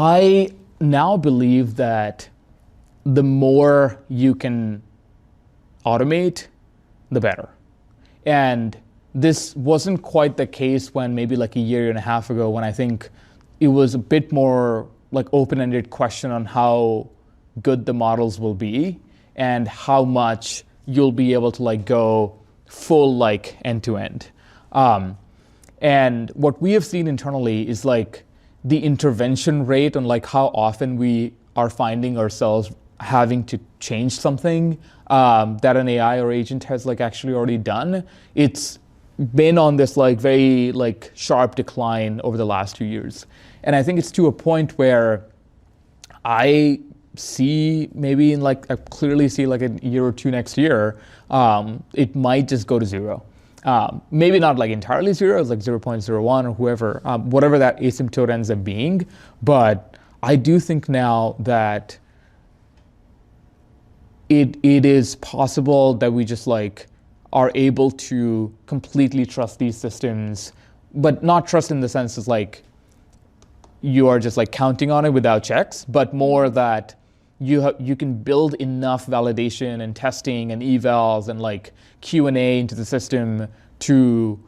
I now believe that the more you can automate, the better. And this wasn't quite the case when maybe like a year and a half ago, when I think it was a bit more like open-ended question on how good the models will be and how much you'll be able to like go full like end-to-end. And what we have seen internally is like the intervention rate on like how often we are finding ourselves having to change something that an AI or agent has like actually already done. It's been on this like very like sharp decline over the last 2 years. And I think it's to a point where I see maybe in like, I clearly see like a year or two next year, it might just go to zero. Maybe not like entirely zero, it's like 0.01 or whoever, whatever that asymptote ends up being. But I do think now that it is possible that we just like are able to completely trust these systems, but not trust in the sense is like you are just like counting on it without checks, but more that you can build enough validation and testing and evals and like Q&A into the system to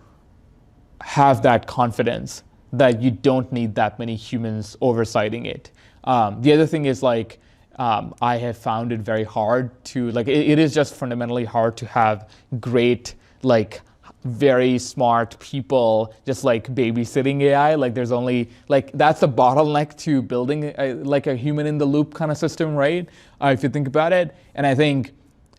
have that confidence that you don't need that many humans oversighting it. The other thing is like, I have found it very hard to, like, it is just fundamentally hard to have great, like, very smart people just like babysitting AI. Like there's only, like, that's a bottleneck to building like a human in the loop kind of system, right? If you think about it. And I think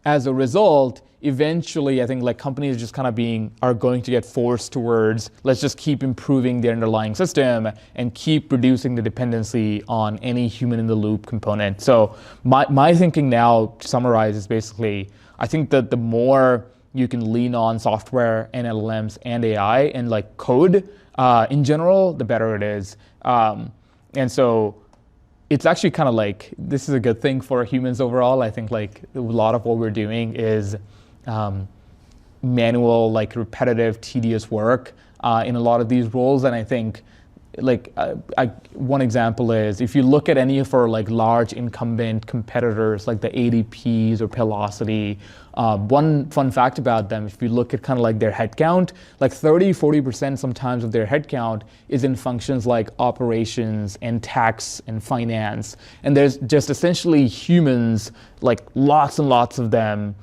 as a result, eventually, I think like companies just kind of are going to get forced towards, let's just keep improving the underlying system and keep reducing the dependency on any human in the loop component. So my thinking now, to summarize, is basically, I think that the more you can lean on software and LLMs and AI and like code in general, the better it is. And so it's actually kind of like, this is a good thing for humans overall. I think like a lot of what we're doing is manual, like repetitive, tedious work in a lot of these roles. And I think like one example is if you look at any of our like large incumbent competitors like the ADPs or Paylocity, one fun fact about them, if you look at kind of like their headcount, like 30-40% sometimes of their headcount is in functions like operations and tax and finance. And there's just essentially humans, like lots and lots of them,